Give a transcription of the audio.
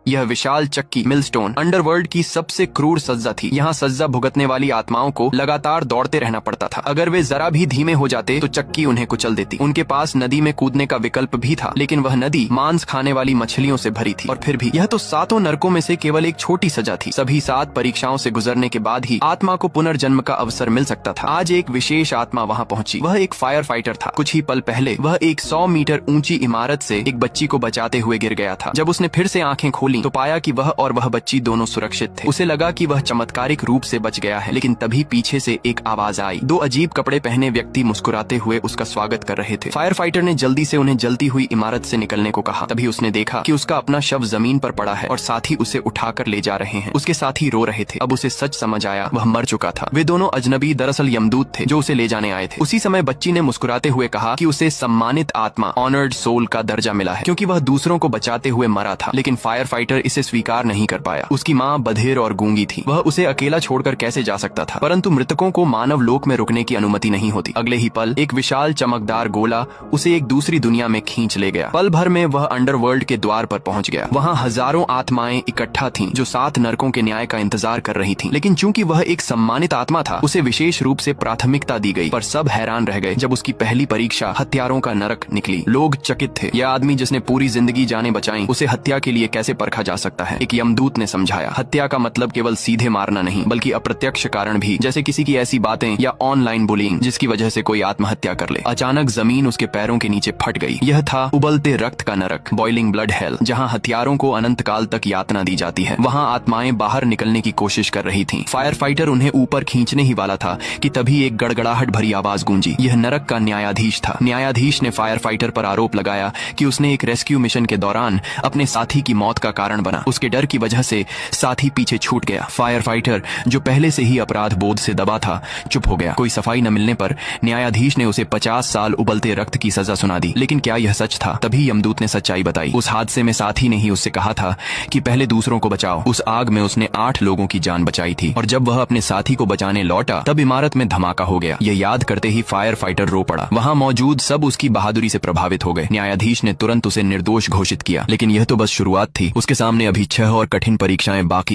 यह विशाल चक्की milestone underworld की सबसे क्रूर सज्जा थी। यहाँ सज्जा भुगतने वाली आत्माओं को लगातार दौड़ते रहना पड़ता था। अगर वे जरा भी धीमे हो जाते तो चक्की उन्हें कुचल देती। उनके पास नदी में कूदने का विकल्प भी था, लेकिन वह नदी मांस खाने वाली मछलियों से भरी थी। और फिर भी यह तो 7 नरकों में से केवल एक छोटी सजा थी। सभी 7 परीक्षाओं से गुजरने के बाद ही आत्मा को पुनर्जन्म का अवसर मिल सकता था। आज एक विशेष आत्मा वहाँ पहुंची। वह एक फायर फाइटर था। कुछ ही पल पहले वह एक 100 मीटर ऊंची इमारत से एक बच्ची को बचाते हुए गिर गया था। जब उसने फिर से आंखें खोली तो पाया कि वह और वह बच्ची दोनों सुरक्षित थे। उसे लगा कि वह चमत्कारिक रूप से बच गया है, लेकिन तभी पीछे से एक आवाज आई। 2 अजीब कपड़े पहने व्यक्ति मुस्कुराते हुए उसका स्वागत कर रहे थे। फायर फाइटर ने जल्दी से उन्हें जलती हुई इमारत से निकलने को कहा। तभी उसने देखा कि उसका अपना शव जमीन पर पड़ा है और साथी उसे उठाकर ले जा रहे हैं। उसके साथी रो रहे थे। अब उसे सच समझ आया, वह मर चुका था। वे दोनों अजनबी दरअसल यमदूत थे जो उसे ले जाने आए थे। उसी समय बच्ची ने मुस्कुराते हुए कहा कि उसे सम्मानित आत्मा ऑनर्ड सोल का दर्जा मिला है, क्योंकि वह दूसरों को बचाते हुए मरा था। लेकिन फायर फाइटर इसे स्वीकार नहीं कर पाया। उसकी माँ बधिर और गूंगी थी। वह उसे अकेला छोड़कर कैसे जा सकता था? परंतु मृतकों को मानव लोक में रुकने की अनुमति नहीं होती। अगले ही पल एक विशाल चमकदार गोला उसे एक दूसरी दुनिया में खींच ले गया। पल भर में वह अंडरवर्ल्ड के द्वार पर पहुंच गया। वहाँ हजारों आत्माएं इकट्ठा थीं जो 7 नरकों के न्याय का इंतजार कर रही थीं। लेकिन चूंकि वह एक सम्मानित आत्मा था, उसे विशेष रूप से प्राथमिकता दी गई। पर सब हैरान रह गए जब उसकी पहली परीक्षा हत्यारों का नरक निकली। लोग चकित थे। यह आदमी जिसने पूरी जिंदगी जाने बचाई, उसे हत्या के लिए कैसे परखा जा सकता है? एक यमदूत ने समझाया, हत्या का मतलब केवल सीधे मारना नहीं, बल्कि अप्रत्यक्ष कारण भी, जैसे किसी की ऐसी बातें या ऑनलाइन बुलिंग जिसकी वजह से कोई आत्महत्या कर ले। अचानक जमीन उसके पैरों के नीचे फट गई। यह था उबलते रक्त का नरक, बॉइलिंग ब्लड हेल, जहाँ हथियारों को अनंत काल तक यातना दी जाती है। वहाँ आत्माएं बाहर निकलने की कोशिश कर रही थीं। फायर फाइटर उन्हें ऊपर खींचने ही वाला था कि तभी एक गड़गड़ाहट भरी आवाज गूंजी। यह नरक का न्यायाधीश था। न्यायाधीश ने फायर फाइटर पर आरोप लगाया कि उसने एक रेस्क्यू मिशन के दौरान अपने साथी की मौत का कारण बना। उसके डर की वजह से साथी पीछे छूट गया। फायर फाइटर, जो पहले से ही अपराध बोध से दबा था, चुप हो गया। कोई सफाई न मिलने पर न्यायाधीश ने उसे 50 साल उबलते रक्त की सजा सुना दी। लेकिन क्या यह सच था? तभी यमदूत ने सच्चाई बताई। उस हादसे में साथी ने ही उससे कहा था कि पहले दूसरों को बचाओ। उस आग में उसने 8 लोगों की जान बचाई थी, और जब वह अपने साथी को बचाने लौटा तब इमारत में धमाका हो गया। यह याद करते ही फायर फाइटर रो पड़ा। वहां मौजूद सब उसकी बहादुरी से प्रभावित हो गए। न्यायाधीश ने तुरंत उसे निर्दोष घोषित किया। लेकिन यह तो बस शुरुआत थी। उसके सामने अभी 6 और कठिन परीक्षाएं बाकी